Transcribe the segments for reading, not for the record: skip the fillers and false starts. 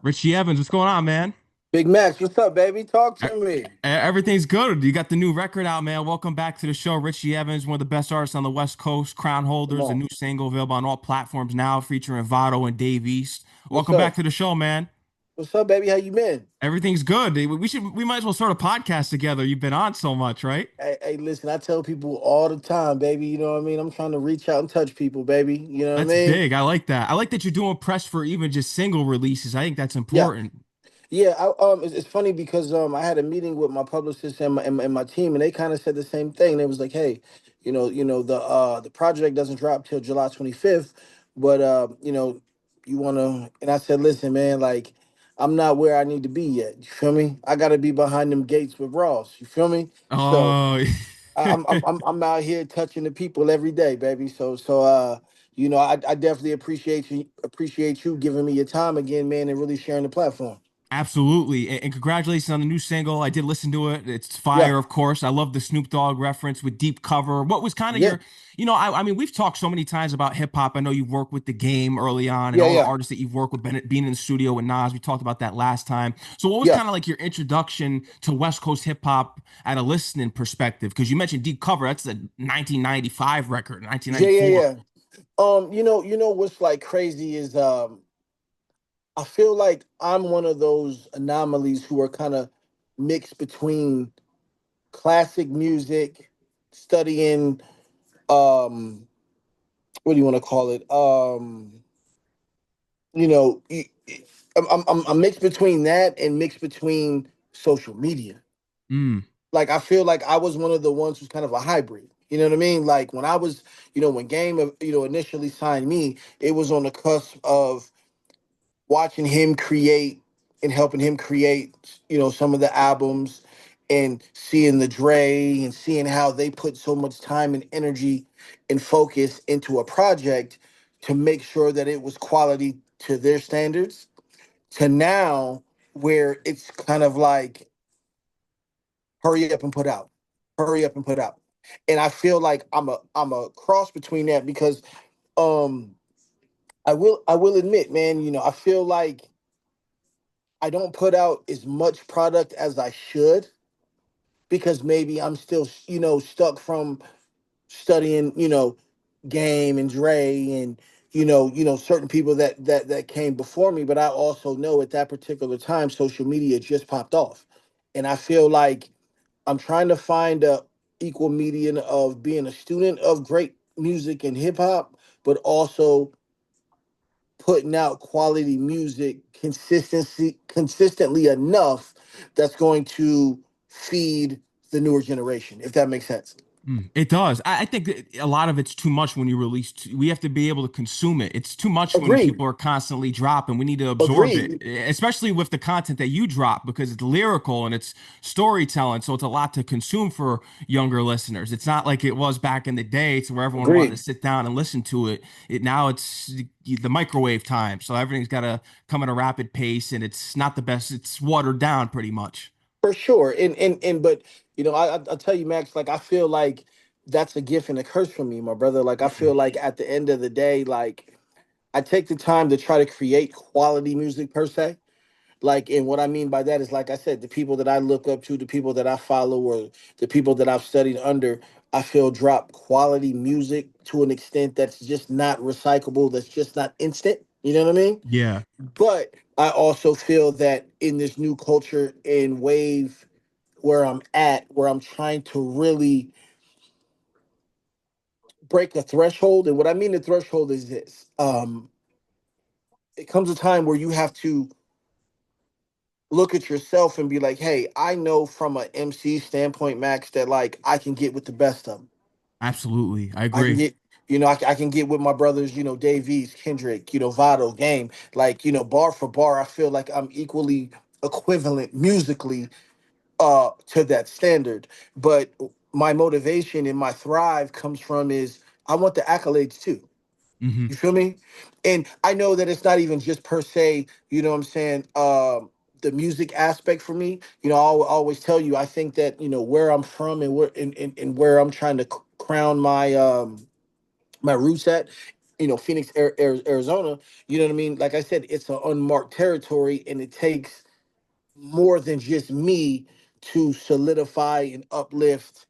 Richie Evans, what's going on, man? Big Max, what's up, baby? Talk to me. Everything's good. You got the new record out, man. Welcome back to the show. Richie Evans, one of the best artists on the West Coast. Come Crownholders, a on. new single available on all platforms now, featuring Vado and Dave East. What's Welcome back up? to the show, man. What's up, baby? How you been? Everything's good. We might as well start a podcast together. You've been on so much, right? Hey, listen, I tell people all the time, baby. You know what I mean? I'm trying to reach out and touch people, baby. You know what I That's mean? big. I like that. I like that you're doing press for even just single releases. I think that's Yeah. important. Yeah, it's funny because I had a meeting with my publicist and my team, and they kind of said the same thing. They was like, "Hey, the project doesn't drop till July 25th, but you want to?" And I said, "Listen, man, like, I'm not where I need to be yet. You feel me? I got to be behind them gates with Ross. You feel me? So Oh, I'm out here touching the people every day, baby. I definitely appreciate you giving me your time again, man, and really sharing the platform. absolutely. And congratulations on the new single. I did listen to it. It's Yeah, fire, of course. I love the Snoop Dogg reference with deep cover. What was kind of yeah, I mean, we've talked so many times about hip hop. I know you've worked with The Game early on and yeah, all the yeah, artists that you've worked with, being in the studio with Nas. We talked about that last time. So, what was yeah, kind of like your introduction to West Coast hip hop at a listening perspective? Because you mentioned Deep Cover. That's a 1995 record, yeah, yeah, 1994. yeah. You know what's like crazy is I feel like I'm one of those anomalies who are kind of mixed between classic music, studying um what do you want to call it? You know, I'm mixed between that and mixed between social media. Mm, Like I feel like I was one of the ones who's kind of a hybrid. You know what I mean? Like when I was, when Game, initially signed me, it was on the cusp of watching him create and helping him create, some of the albums and seeing the Dre and seeing how they put so much time and energy and focus into a project to make sure that it was quality to their standards to now where it's kind of like hurry up and put out, hurry up and put out. And I feel like I'm a cross between that because um I will admit, man, I feel like I don't put out as much product as I should because maybe I'm still, stuck from studying, Game and Dre and certain people that came before me. But I also know at that particular time, social media just popped off, and I feel like I'm trying to find a equal median of being a student of great music and hip hop, but also putting out quality music consistently enough that's going to feed the newer generation, if that makes sense. It does. I think that a lot of it's too much when you release. We have to be able to consume it. It's too much when Agreed. people are constantly dropping. We need to absorb it, Agreed. especially with the content that you drop because it's lyrical and it's storytelling. So it's a lot to consume for younger listeners. It's not like it was back in the day to where everyone wanted to Agreed. sit down and listen to it. Now it's the microwave time. So everything's got to come at a rapid pace and it's not the best. It's watered down pretty much. For sure. And but I'll tell you, Max, like I feel like that's a gift and a curse for me, my brother. Like I feel Mm. like at the end of the day, like I take the time to try to create quality music per se. Like, and what I mean by that is, like I said, the people that I look up to, the people that I follow, or the people that I've studied under, I feel drop quality music to an extent that's just not recyclable, that's just not instant. You know what I mean? Yeah. But I also feel that in this new culture and wave where I'm at, where I'm trying to really break a threshold, and what I mean the threshold is this: it comes a time where you have to look at yourself and be like, hey, I know from an MC standpoint, Max, that like I can get with the best of them. Absolutely. I I can agree. get, I can get with my brothers, Dave East, Kendrick, Vado, Game. Like, bar for bar, I feel like I'm equally equivalent musically to that standard. But my motivation and my thrive comes from is I want the accolades too. Hmm. You feel me? And I know that it's not even just per se, you know what I'm saying, the music aspect for me. I'll always tell you, I think that, where I'm from and where and where I'm trying to crown my roots at, Phoenix, Arizona. You know what I mean? Like I said, it's an unmarked territory, and it takes more than just me to solidify and uplift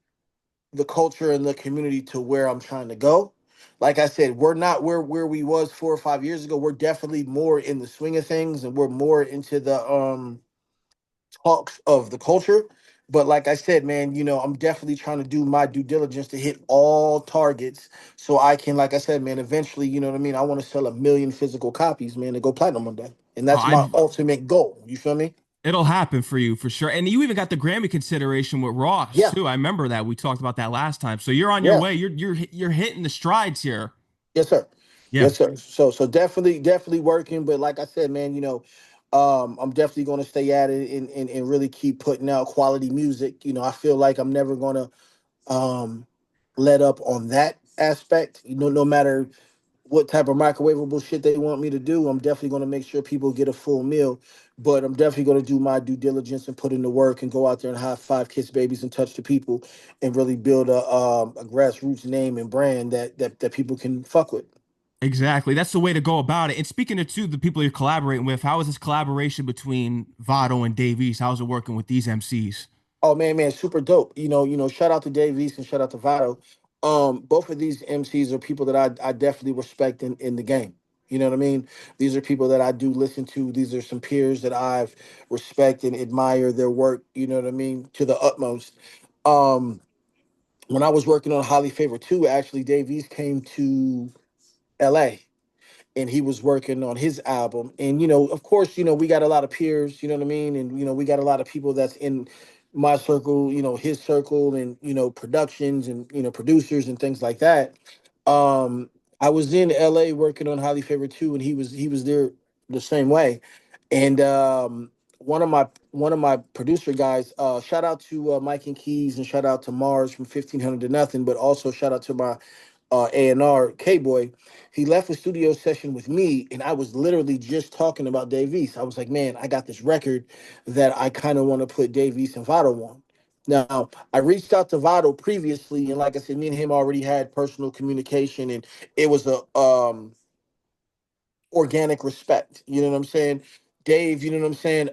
the culture and the community to where I'm trying to go. Like I said, we're not where we was 4 or 5 years ago. We're definitely more in the swing of things, and we're more into the talks of the culture. But like I said, man, I'm definitely trying to do my due diligence to hit all targets so I can, like I said, man, eventually, you know what I mean? I want to sell 1 million physical copies, man, to go platinum one day. And Oh, that's I my ultimate goal. You feel me? it'll happen for you for sure. And you even got the Grammy consideration with Ross Yeah. too. I remember that we talked about that last time. So you're on your Yeah. way. You're hitting the strides here. Yes, sir. Yeah, Yes, sir. So definitely working. But like I said, man, I'm definitely gonna stay at it and really keep putting out quality music. I feel like I'm never gonna um let up on that aspect. No matter what type of microwavable shit they want me to do, I'm definitely going to make sure people get a full meal. But I'm definitely going to do my due diligence and put in the work and go out there and high five, kiss babies, and touch the people, and really build a grassroots name and brand that people can fuck with. exactly. That's the way to go about it. And speaking of the people you're collaborating with, how is this collaboration between Vado and Dave East? How's it working with these MCs? Oh man, super dope. Shout out to Dave East and shout out to Vado. Both of these MCs are people that I definitely respect in the game. You know what I mean? These are people that I do listen to. These are some peers that I've respect and admire their work, you know what I mean, to the utmost. Um, when I was working on Highly Favored 2, actually Dave East came to LA and he was working on his album. And of course, we got a lot of peers, you know what I mean, and we got a lot of people that's in my circle, his circle, and productions and producers and things like that. I was in LA working on Highly Favored 2, and he was there the same way. And one of my producer guys, shout out to Mike and Keys, and shout out to Mars from 1500 to Nothing, but also shout out to my A&R K-Boy. He left a studio session with me, and I was literally just talking about Dave East. I was like, man, I got this record that I kind of want to put Dave East and Vado on. Now, I reached out to Vado previously, and like I said, me and him already had personal communication, and it was a organic respect. You know what I'm saying? Dave, you know what I'm saying?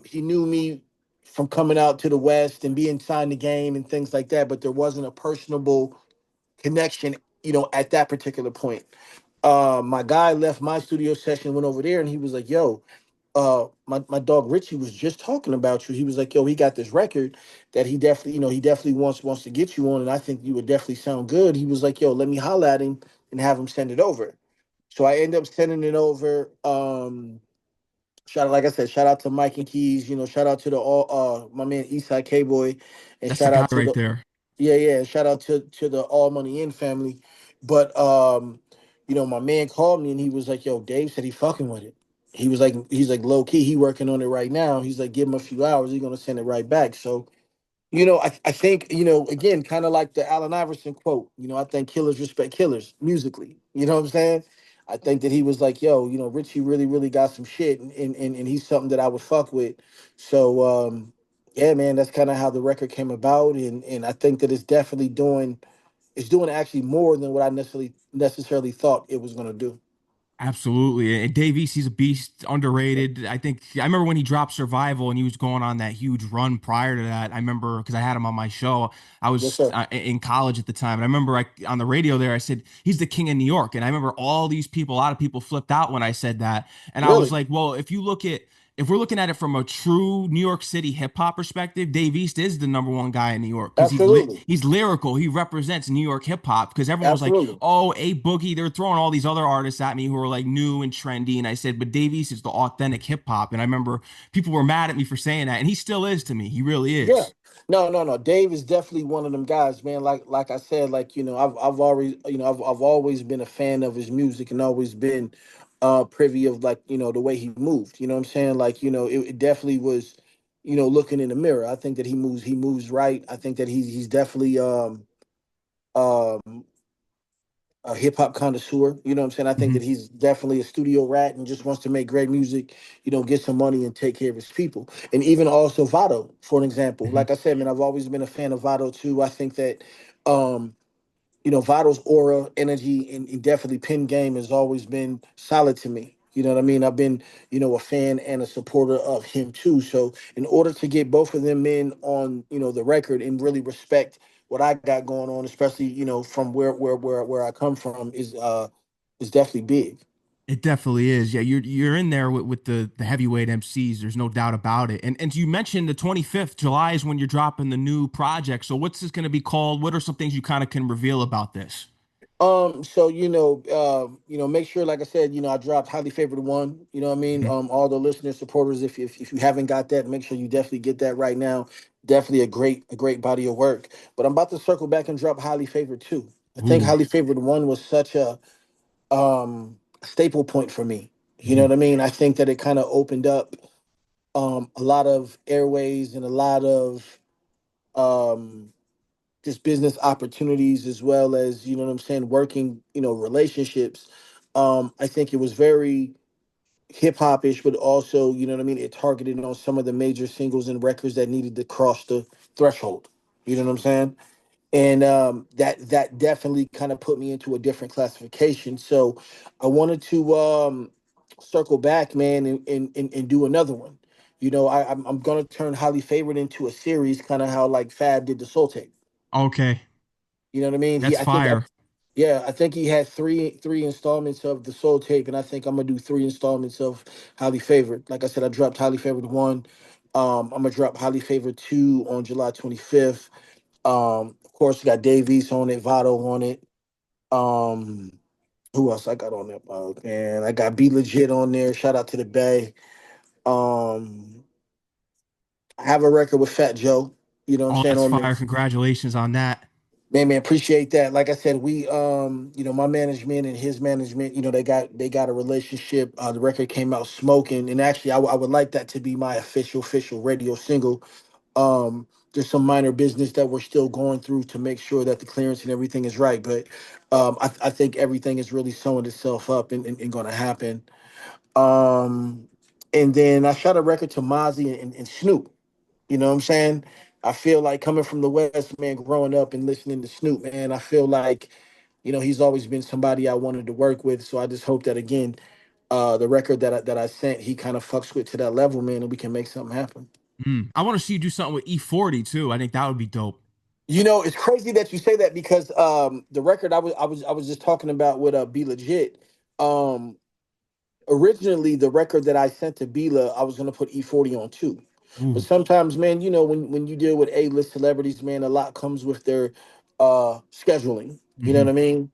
He knew me from coming out to the West and being signed the game and things like that, but there wasn't a personable connection, at that particular point. My guy left my studio session, went over there, and he was like, yo, my dog Richie was just talking about you. He was like, yo, he got this record that he definitely wants to get you on, and I think you would definitely sound good. He was like, yo, let me holla at him and have him send it over. So I end up sending it over. Like I said, shout out to Mike and Keys, shout out to the all my man Eastside K Boy, and That's the shout guy out to right the there. yeah, shout out to the All Money In family. But my man called me and he was like, yo, Dave said he fucking with it. He's like low key, he working on it right now. He's like, give him a few hours, he's gonna send it right back. So I think, again, kind of like the Allen Iverson quote, I think killers respect killers musically. You know what I'm saying? I think that he was like, yo, Richie really, really got some shit, and he's something that I would fuck with. So, yeah, man, that's kind of how the record came about. And I think that it's doing actually more than what I necessarily thought it was going to do. Absolutely. And Dave East, he's a beast, underrated. I remember when he dropped Survival and he was going on that huge run prior to that. I remember because I had him on my show. I Yes, was sir. in college at the time. And I remember on the radio there, I said, he's the king of New York. And I remember all these people, a lot of people flipped out when I said that. And I was Really? like, well, if we're looking at it from a true New York City hip hop perspective, Dave East is the number one guy in New York because Absolutely. he's lyrical. He represents New York hip hop because everyone was like, Absolutely. "Oh, A Boogie." They're throwing all these other artists at me who are like new and trendy, and I said, "But Dave East is the authentic hip hop." And I remember people were mad at me for saying that, and he still is to me. He really Yeah. is. No, no, no. Dave is definitely one of them guys, man. Like I said, like, I've already, I've always been a fan of his music and always been privy of, like, the way he moved. You know what I'm saying? Like, it definitely was, looking in the mirror. I think that he moves right. I think that he's definitely um a hip hop connoisseur. You know what I'm saying? I think Mhm. that he's definitely a studio rat and just wants to make great music, get some money and take care of his people. And even also Vado, for an example. Mhm. Like I said, man, I've always been a fan of Vado too. I think that um Vado's aura, energy, and definitely pin game has always been solid to me. You know what I mean? I've been, a fan and a supporter of him too. So in order to get both of them in on, the record and really respect what I got going on, especially, from where I come from is definitely big. It definitely is. Yeah, you're in there with the heavyweight MCs. There's no doubt about it. And you mentioned the 25th July is when you're dropping the new project. So what's this going to be called? What are some things you kind of can reveal about this? So make sure, like I said, I dropped highly favored one. You know what I mean? Mhm. All the listeners, supporters, if you haven't got that, make sure you definitely get that right now. Definitely a great body of work. But I'm about to circle back and drop highly favored two. I think Ooh. highly favored one was such a staple point for me. You know Mhm. what I mean? I think that it kind of opened up a lot of airways and a lot of um just business opportunities, as well as, what I'm saying, working, relationships. I think it was very hip hop ish, but also, you know what I mean, it targeted on some of the major singles and records that needed to cross the threshold. You know what I'm saying? And that definitely kind of put me into a different classification. So I wanted to circle back, man, and do another one. I'm gonna turn highly favored into a series, kind of how like Fab did the Soul Tape. Okay. You know what I mean? That's fire. Yeah, I think he had three installments of the Soul Tape, and I think I'm gonna do three installments of Highly Favored. Like I said, I dropped Highly Favored one. I'm gonna drop Highly Favored two on July 25th. Of course, we got Dave East on it, Vado on it. Um, who else I got on there? Oh man, I got Be Legit on there. Shout out to the Bay. Um, I have a record with Fat Joe. You know what I'm Oh, saying that's on there. fire. Congratulations on that. Man, appreciate that. Like I said, we my management and his management, they got a relationship. The record came out smoking, and actually, I would like that to be my official radio single. There's some minor business that we're still going through to make sure that the clearance and everything is right, but I think everything is really sewing itself up and going to happen. Um, and then I shot a record to Mozzie and Snoop. You know what I'm saying? I feel like coming from the West, man, growing up and listening to Snoop, man, I feel like, he's always been somebody I wanted to work with. So I just hope that again, the record that I sent, he kind of fucks with to that level, man, and we can make something happen. I want to see you do something with E40 too. I think that would be dope. It's crazy that you say that because the record I was just talking about with Be Legit. Um, Originally the record that I sent to Bila, I was gonna put E40 on too. But Ooh. sometimes, man, when you deal with A-list celebrities, man, a lot comes with their scheduling. You know what Hmm. I mean?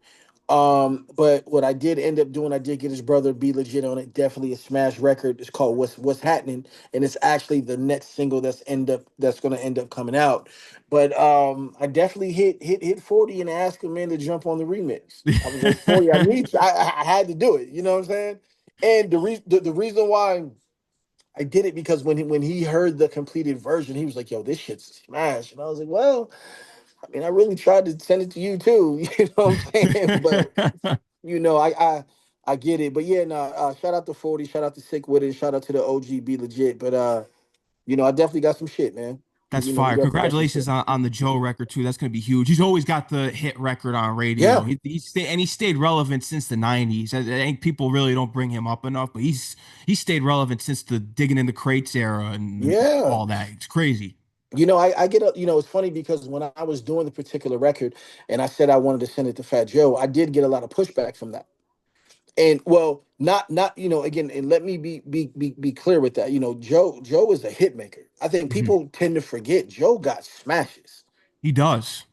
But what I did end up doing, I did get his brother Be Legit on it. Definitely a smash record. It's called What's Happening, and it's actually the next single that's gonna end up coming out. But I definitely hit 40 and asked him, man, to jump on the remix. I was like, 40, I had to do it. You know what I'm saying? And the reason why I did it, because when he heard the completed version, he was like, "Yo, this shit's smash," and I was like, "Well, I mean, I really tried to send it to you too." You know what I'm saying? But I get it. But yeah, no. Shout out to 40. Shout out to Sick with It. Shout out to the OG Be Legit. But I definitely got some shit, man. That's We fire. definitely got some Congratulations shit. on the Joe record too. That's gonna be huge. He's always got the hit record on radio. Yeah, He stayed relevant since the '90s. I think people really don't bring him up enough, but he stayed relevant since the digging in the crates era and yeah. all that. It's crazy. I get it's funny because when I was doing the particular record and I said I wanted to send it to Fat Joe, I did get a lot of pushback from that. And well, not again, and let me be clear with that. Joe is a hit maker. I think Mhm. people tend to forget Joe got smashes. He does.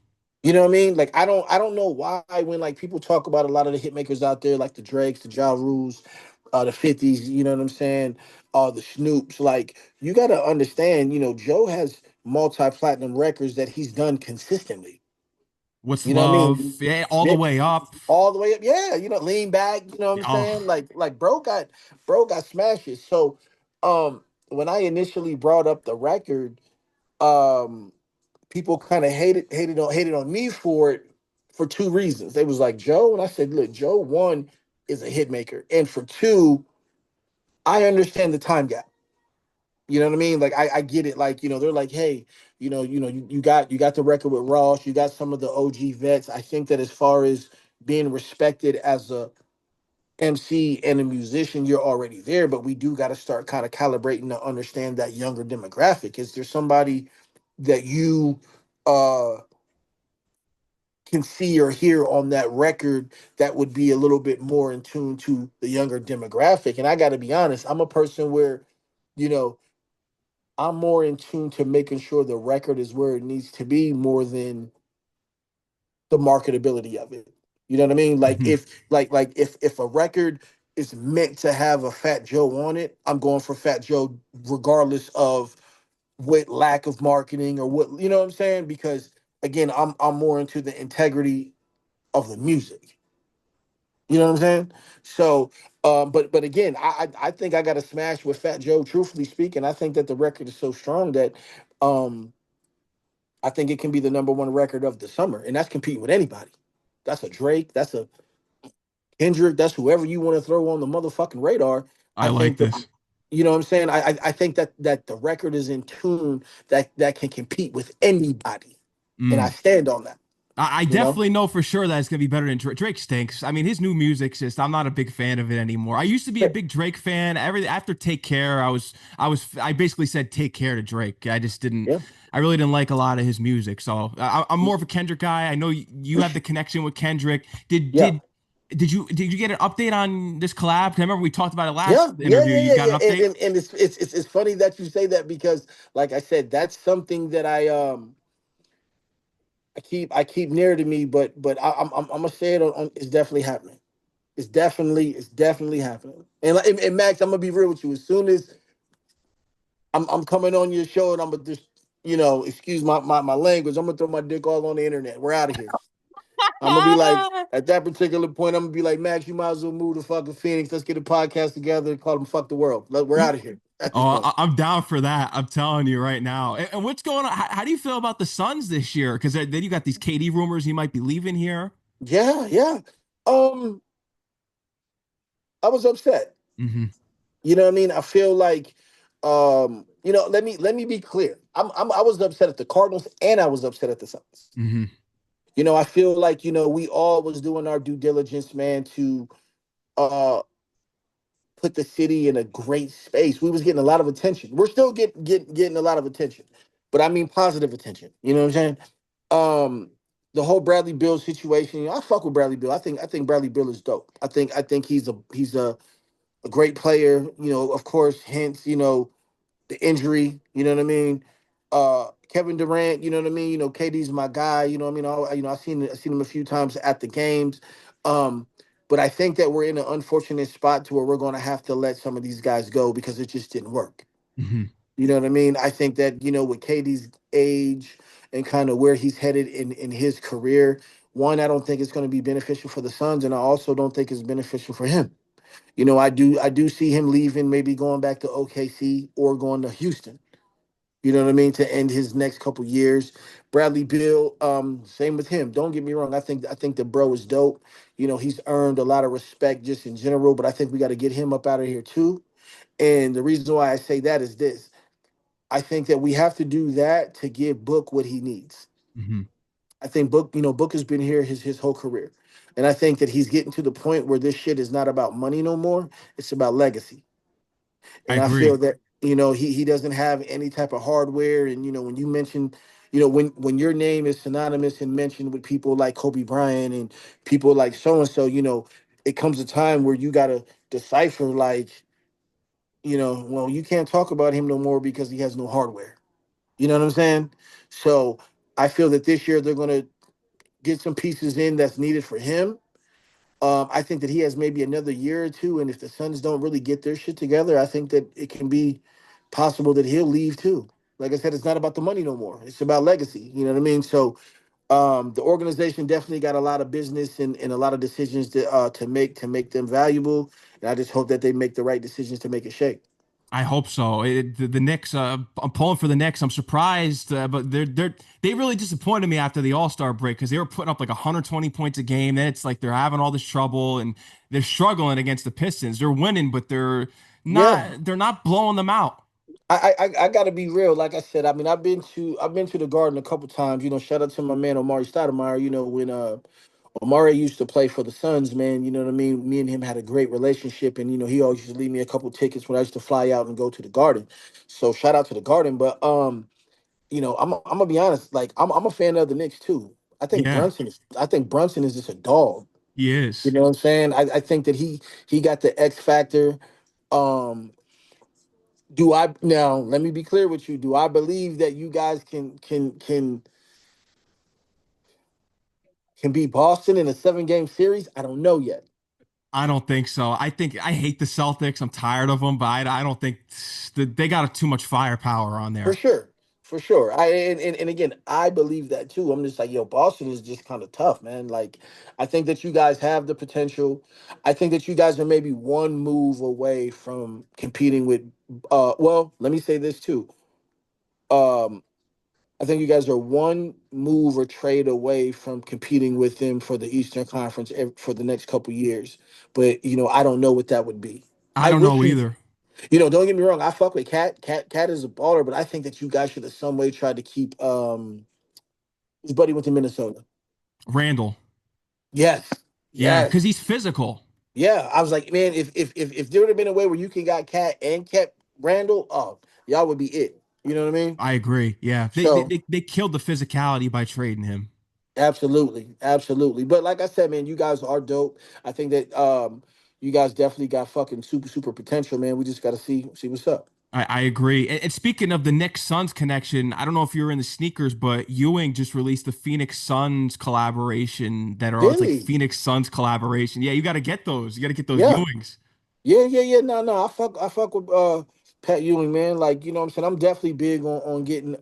You know what I mean? Like I don't know why when like people talk about a lot of the hit makers out there, like the Drakes, the Ja Rules, the 50s, you know what I'm saying? The Snoops. Like you gotta understand, Joe has multi-platinum records that he's done consistently. What's You know what I love? mean? Yeah, all the Yeah, way up. all the way up. Yeah, lean back, you know what I'm Oh, saying? Like bro got smashes. So when I initially brought up the record, um people kind of hated on me for it for two reasons. They was like, Joe, and I said, look, Joe, one, is a hit maker, and for two, I understand the time gap. You know what I mean? Like I get it. Like, they're like, hey, you got the record with Ross, you got some of the OG vets. I think that as far as being respected as a MC and a musician, you're already there, but we do got to start kind of calibrating to understand that younger demographic. Is there somebody that you uh can see or hear on that record that would be a little bit more in tune to the younger demographic? And I got to be honest, I'm a person where, you know, I'm more in tune to making sure the record is where it needs to be more than the marketability of it. You know what I mean? Like Mhm. if a record is meant to have a Fat Joe on it, I'm going for Fat Joe regardless of what lack of marketing or what, you know what I'm saying? Because again, I'm more into the integrity of the music. You know what I'm saying? So, but again, I think I got to smash with Fat Joe. Truthfully speaking, I think that the record is so strong that um, I think it can be the number one record of the summer, and that's competing with anybody. That's a Drake. That's a Kendrick. That's whoever you want to throw on the motherfucking radar. I I like think that this. you know what I'm saying. I think that the record is in tune that can compete with anybody, and I Mm. stand on that. I You know. definitely know for sure that it's gonna be better than Drake. Drake stinks. I mean, his new music's just I'm not a big fan of it anymore. I used to be a big Drake fan. Every after Take Care, I basically said Take Care to Drake. I just didn't. Yeah. I really didn't like a lot of his music. So I'm more of a Kendrick guy. I know you have the connection with Kendrick. Did Yeah. did did you get an update on this collab? 'Cause I remember we talked about it last Yeah, yeah, interview. yeah, You yeah, got yeah. an And, update? and it's funny that you say that because, like I said, that's something that I keep near to me. But I'm gonna say it it's definitely happening. It's definitely happening. And Max, I'm gonna be real with you. As soon as I'm coming on your show and I'm gonna just excuse my language, I'm gonna throw my dick all on the internet. We're out of here. I'm gonna be like, at that particular point, I'm gonna be like, Max, you might as well move to fucking Phoenix. Let's get a podcast together and call them "Fuck the World." We're out of here at this Oh, point. I'm down for that. I'm telling you right now. And what's going on? How do you feel about the Suns this year? Because then you got these KD rumors he might be leaving here. Yeah, yeah. Um, I was upset. Hmm. You know what I mean? I feel like, let me be clear. I was upset at the Cardinals and I was upset at the Suns. Hmm. I feel like we all was doing our due diligence, man, to uh put the city in a great space. We was getting a lot of attention. We're still getting a lot of attention, but I mean positive attention. You know what I'm saying? Um, the whole Bradley Bill situation. I fuck with Bradley Bill. I think Bradley Bill is dope. I think he's a great player. Of course, hence the injury. You know what I mean? Kevin Durant. You know what I mean? KD's my guy. You know what I mean? I seen him a few times at the games. Um, but I think that we're in an unfortunate spot to where we're going to have to let some of these guys go because it just didn't work. Hmm. You know what I mean? I think that with KD's age and kind of where he's headed in his career, one, I don't think it's going to be beneficial for the Suns, and I also don't think it's beneficial for him. I do see him leaving, maybe going back to OKC or going to Houston. You know what I mean? To end his next couple years. Bradley Bill, same with him. Don't get me wrong. I think the bro is dope. He's earned a lot of respect just in general, but I think we got to get him up out of here too. And the reason why I say that is this. I think that we have to do that to give Book what he needs. Hmm. I think Book has been here his whole career. And I think that he's getting to the point where this shit is not about money no more. It's about legacy. I And I agree. feel that he doesn't have any type of hardware. And when you mention, when your name is synonymous and mentioned with people like Kobe Bryant and people like so and so, it comes a time where you gotta decipher, like, well, you can't talk about him no more because he has no hardware. You know what I'm saying? So I feel that this year they're gonna get some pieces in that's needed for him. I think that he has maybe another year or two, and if the Suns don't really get their shit together, I think that it can be possible that he'll leave too. Like I said, it's not about the money no more. It's about legacy. You know what I mean? So the organization definitely got a lot of business and a lot of decisions to make them valuable. And I just hope that they make the right decisions to make it shake. I hope so. The Knicks. I'm pulling for the Knicks. I'm surprised, but they really disappointed me after the All-Star break because they were putting up like 120 points a game. Then it's like they're having all this trouble and they're struggling against the Pistons. They're winning, but they're Yeah, not. They're not blowing them out. I gotta be real. Like I said, I mean, I've been to the Garden a couple times. You know, shout out to my man Omari Stoudemire. You know, when Omari used to play for the Suns, man. You know what I mean. Me and him had a great relationship, and you know, he always used to leave me a couple tickets when I used to fly out and go to the Garden. So shout out to the Garden. But you know, I'm gonna be honest. Like, I'm a fan of the Knicks too. Yeah, I think Brunson is just a dog. he You is. know what I'm saying? I think that he got the X factor. Um, do I now? Let me be clear with you. Do I believe that you guys can beat Boston in a 7 game series? I don't know yet. I don't think so. I think I hate the Celtics. I'm tired of them, but I don't think they got too much firepower on For there. sure. For sure. And again, I believe that too. I'm just like, yo, Boston is just kind of tough, man. Like, I think that you guys have the potential. I think that you guys are maybe one move away from competing with well, let me say this too. Um, I think you guys are one move or trade away from competing with them for the Eastern Conference for the next couple years. But you know, I don't know what that would be. I I don't wish know you either. You know, don't get me wrong. I fuck with Cat. Cat is a baller, but I think that you guys should have some way tried to keep his buddy went to Minnesota. Randall. Yes, Yeah, because yes, he's physical. yeah. I was like, man, if there would have been a way where you could got Cat and kept Randall, oh, y'all would be it. You know what I mean? I agree. Yeah, So they killed the physicality by trading him. absolutely, absolutely. But like I said, man, you guys are dope. I think that you guys definitely got fucking super potential, man. We just got to see what's up. I agree. And speaking of the Knicks Suns connection, I don't know if you're in the sneakers, but Ewing just released the Phoenix Suns collaboration that are it's like Really? Phoenix Suns collaboration. Yeah, you got to get those. You got to get those Yeah. Ewings. Yeah. No. I fuck with Pat Ewing, man. Like, you know what I'm saying? I'm definitely big on getting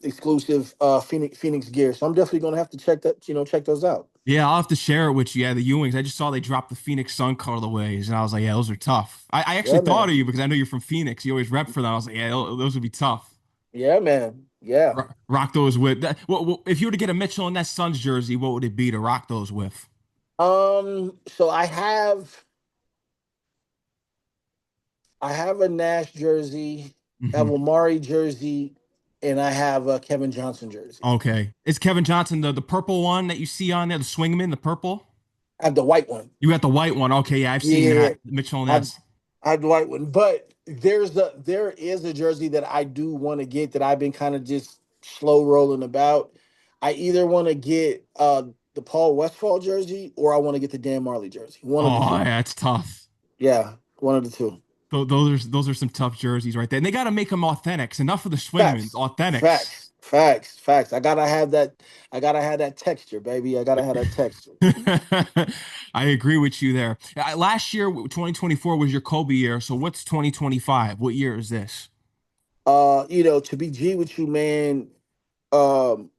exclusive Phoenix gear. So I'm definitely gonna have to check that, check those out. Yeah, I'll have to share it with you. Yeah, the Ewings. I just saw they dropped the Phoenix Sun colorways, and I was like, yeah, those are tough. I actually Yeah, thought of man. you because I know you're from Phoenix. You always rep for them. I was like, yeah, those would be tough. Yeah, man. Yeah. Rock those with that. If you were to get a Mitchell and Ness Suns jersey, what would it be to rock those with? So I have a Nash jersey, I have Hmm. a Mari jersey, and I have a Kevin Johnson jersey. Okay. Is Kevin Johnson the purple one that you see on there, the swingman, the purple? I have the white one. You got the white one. Okay, yeah, I've seen Yeah. that. Mitchell and I Ness. I Dwight one, but there is a jersey that I do want to get that I've been kind of just slow rolling about. I either want to get the Paul Westphal jersey or I want to get the Dan Marley jersey. One of the Oh, two. yeah, it's tough. Yeah, one of the two. Those are some tough jerseys right there. And they got to make them authentics. Enough of the swingmans, Facts, authentics. facts. I gotta have that. I gotta have that texture, baby. I gotta have that texture. I agree with you there. Last year, 2024 was your Kobe year. So what's 2025? What year is this? To be G with you, man. Um,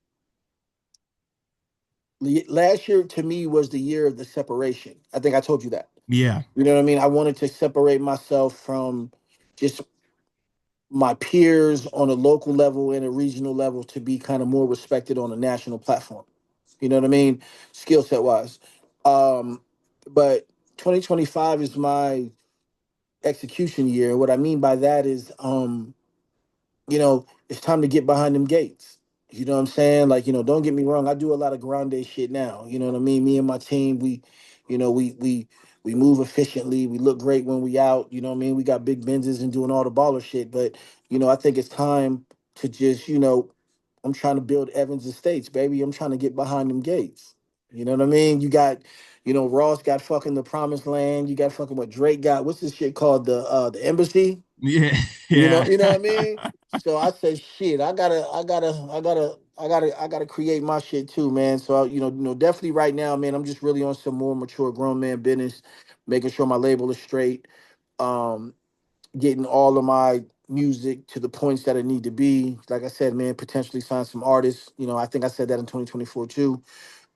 Last year to me was the year of the separation. I think I told you that. Yeah. You know what I mean? I wanted to separate myself from just my peers on a local level and a regional level to be kind of more respected on a national platform. You know what I mean? Skill set wise. Um, but 2025 is my execution year. What I mean by that is it's time to get behind them gates. You know what I'm saying? Like, don't get me wrong, I do a lot of grande shit now. You know what I mean? Me and my team, you know, we move efficiently. We look great when we out. You know what I mean? We got big Benzes and doing all the baller shit. But, I think it's time to just, I'm trying to build Evans Estates, baby. I'm trying to get behind them gates. You know what I mean? You got, Ross got fucking the promised land. You got fucking what Drake got. What's this shit called? The embassy. Yeah. You know, Yeah. you know what I mean? So I said, shit, I gotta create my shit too, man. So definitely right now, man, I'm just really on some more mature grown man business, making sure my label is straight, um, getting all of my music to the points that it need to be. Like I said, man, potentially sign some artists. I think I said that in 2024 too.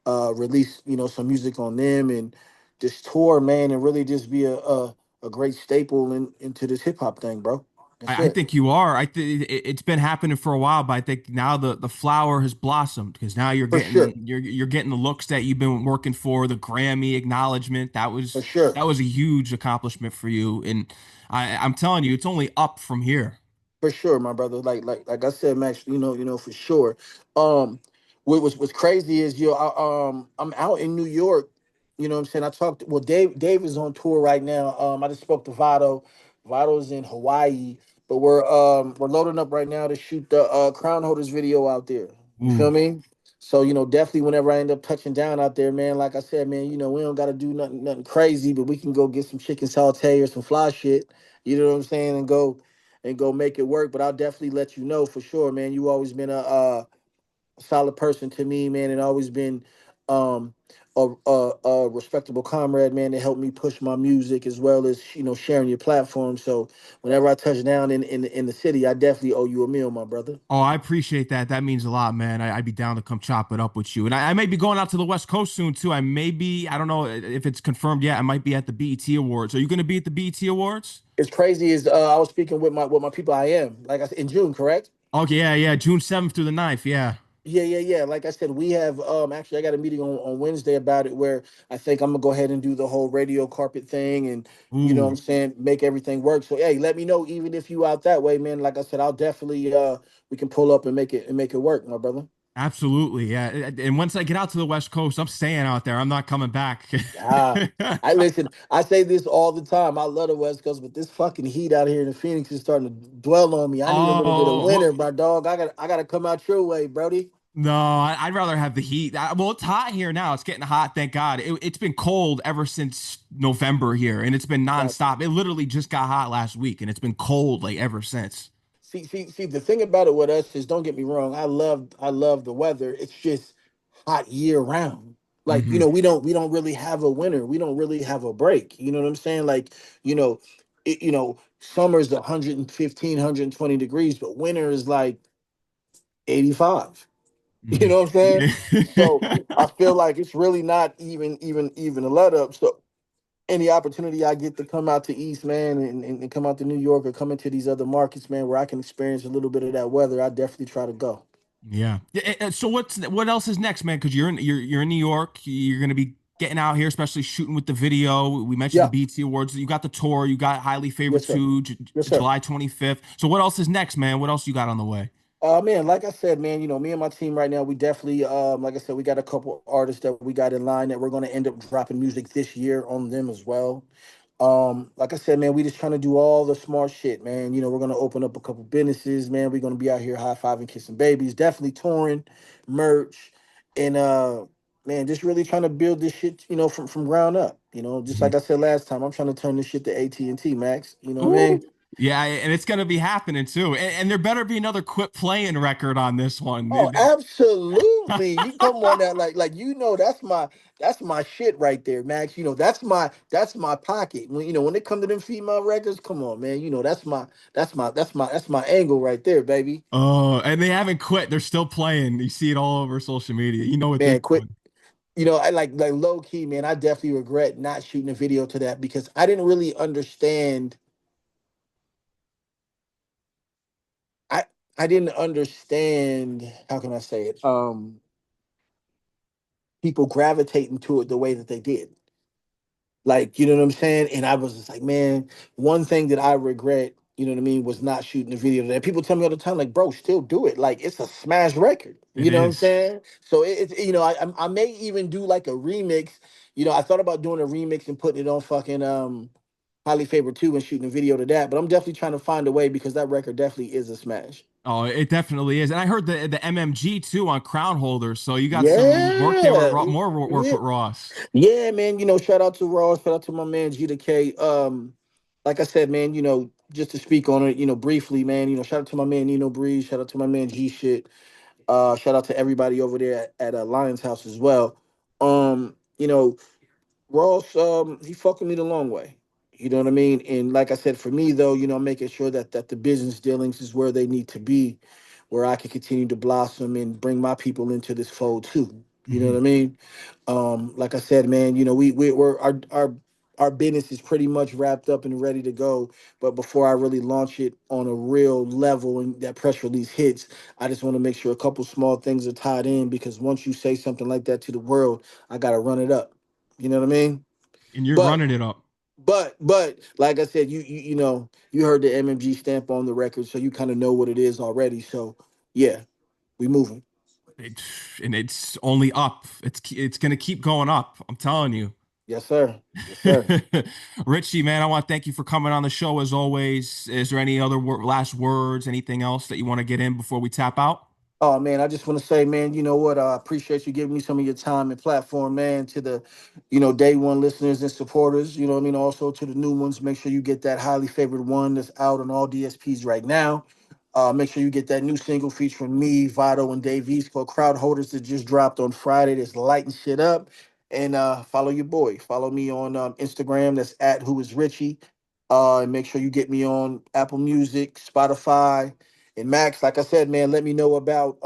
Release, some music on them and just tour, man, and really just be a great staple into this hip hop thing, bro. That's I it. think you are. I think it's been happening for a while, but I think now the flower has blossomed because now For sure. you're getting the looks that you've been working for, the Grammy acknowledgement. For sure. That was a huge accomplishment for you, and I'm telling you, it's only up from here. For sure, my brother. Like I said, Max. For sure. Um, what's crazy is I'm out in New York. You know what I'm saying? I talked. Well, Dave is on tour right now. I just spoke to Vado. Vado's in Hawaii, but we're loading up right now to shoot the Crownholders video out there. You Ooh. feel me? So definitely whenever I end up touching down out there, man. Like I said, man, we don't got to do nothing crazy, but we can go get some chicken saute or some fly shit. You know what I'm saying? And go make it work. But I'll definitely let you know for sure, man. You always been a solid person to me, man, and always been um a respectable comrade, man, to help me push my music as well as sharing your platform. So whenever I touch down in the city, I definitely owe you a meal, my brother. Oh, I appreciate that. That means a lot, man. I'd be down to come chop it up with you. And I may be going out to the West Coast soon too. I don't know if it's confirmed yet. I might be at the BET Awards. Are you going to be at the BET Awards? It's crazy is I was speaking with my people. I am like I said in June, correct? Okay, yeah, yeah. June 7th through the 9th. Yeah. Yeah, yeah, yeah. Like I said, we have actually I got a meeting on Wednesday about it where I think I'm gonna go ahead and do the whole radio carpet thing and what I'm Ooh, saying, make everything work. So hey, let me know even if you out that way, man. Like I said, I'll definitely we can pull up and make it work, my brother. absolutely. Yeah. And once I get out to the West Coast, I'm staying out there. I'm not coming back. Ah, I listen, I say this all the time. I love the West Coast, but this fucking heat out here in Phoenix is starting to dwell on me. I need a little bit of Oh, winter, my dog. I gotta come out your way, Brody. no, I'd rather have the heat. Well, it's hot here now. It's getting hot, thank God. It's been cold ever since November here, and it's been Got you. nonstop. It literally just got hot last week, and it's been cold like ever since. See. The thing about it with us is, don't get me wrong. I love the weather. It's just hot year round. Like Hmm. we don't really have a winter. We don't really have a break. You know what I'm saying? Like you know, summer's 115, degrees, but winter is like 85. You Hmm. know what I'm saying? So I feel like it's really not even a let up. So any opportunity I get to come out to East, man, and come out to New York or come into these other markets, man, where I can experience a little bit of that weather, I definitely try to go. Yeah. So what else is next, man? Because you're in New York. You're gonna be getting out here, especially shooting with the video. We mentioned the Yeah, BT Awards. You got the tour. You got Highly Favored yes, sir. 2, Yes, sir. July 25th. So what else is next, man? What else you got on the way? Man, like I said, man, me and my team right now, we definitely, like I said, we got a couple artists that we got in line that we're going to end up dropping music this year on them as well. Like I said, man, we just trying to do all the smart shit, man. We're gonna open up a couple businesses, man. We're gonna be out here high fiving, kissing babies, definitely touring, merch, and man, just really trying to build this shit, from ground up. Just like I said last time, I'm trying to turn this shit to AT&T, Max. You know what I Ooh. mean? Yeah, and it's gonna be happening too. And there better be another quit playing record on this one. Oh, absolutely. You come on that like that's my shit right there, Max. That's my pocket. When it comes to them female records, come on, man. That's my angle right there, baby. Oh, and they haven't quit. They're still playing. You see it all over social media. You know what they're Man, quit. doing. I like low key, man. I definitely regret not shooting a video to that because I didn't really understand. I I didn't understand. How can I say it? People gravitating to it the way that they did. Like, you know what I'm saying? And I was just like, man, one thing that I regret, you know what I mean, was not shooting the video. That people tell me all the time, like, bro, still do it. Like, it's a smash record. It You know what I'm is. saying? So it's I may even do like a remix. I thought about doing a remix and putting it on fucking Highly Favored 2 and shooting a video to that. But I'm definitely trying to find a way because that record definitely is a smash. Oh, it definitely is. And I heard the MMG too on Crownholders. So you got some work there with Yeah. More work Yeah. with Ross. Yeah, man. Shout out to Raw. Shout out to my man G to K. Like I said, man. Just to speak on it, briefly, man. Shout out to my man Nino Breeze. Shout out to my man G Shit. Shout out to everybody over there at Lion's House as well. Ross, he fucked with me the long way. You know what I mean? And like I said, for me though, making sure that the business dealings is where they need to be, where I can continue to blossom and bring my people into this fold too. You know Hmm. what I mean? Like I said, man, we're our business is pretty much wrapped up and ready to go. But before I really launch it on a real level and that press release hits, I just want to make sure a couple small things are tied in because once you say something like that to the world, I gotta run it up. You know what I mean? And you're But running it up. but like I said, you know, you heard the MMG stamp on the record, so you kind of know what it is already. So yeah, we moving. It, and it's only up. It's gonna keep going up. I'm telling you. Yes, sir. Yes, sir. Richie, man, I want to thank you for coming on the show as always. Is there any other last words, anything else that you want to get in before we tap out? Oh man, I just want to say, man, you know what? I appreciate you giving me some of your time and platform, man. To the, you know, day one listeners and supporters, you know what I mean. Also to the new ones, make sure you get that highly favored one that's out on all DSPs right now. Make sure you get that new single featuring me, Vado, and Dave East called Crowdholders that just dropped on Friday. That's lighting shit up. And follow your boy. Follow me on Instagram. That's at who is Richie. And make sure you get me on Apple Music, Spotify. And Max, like I said, man, let me know about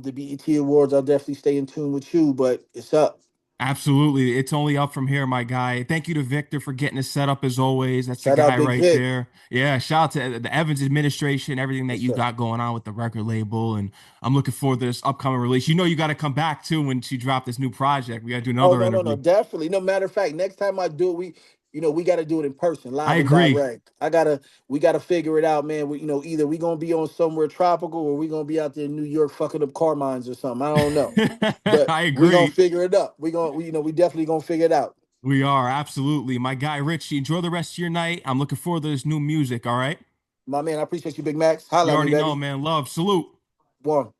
the BET Awards. I'll definitely stay in tune with you, but it's up. Absolutely. It's only up from here, my guy. Thank you to Victor for getting us set up as always. That's the Shout out guy Big right Vic. there. Yeah, shout out to the Evans administration, everything that Yes, you sir. got going on with the record label. And I'm looking forward to this upcoming release. You know, you got to come back too when she dropped this new project. We got to do Oh another no, no, no, interview. definitely. No matter of fact, next time I do it, you know, we got to do it in person, I live and agree. direct. We gotta figure it out, man. You know, either we gonna be on somewhere tropical or we gonna be out there in New York fucking up car mines or something. I don't know, but I we gonna agree. figure it up. You know, we definitely gonna figure it out. We are. Absolutely. My guy, Richie, enjoy the rest of your night. I'm looking forward to this new music. All right. My man, I appreciate you, Big Max. Holla You at me, already know, baby. man. Love. Salute. One.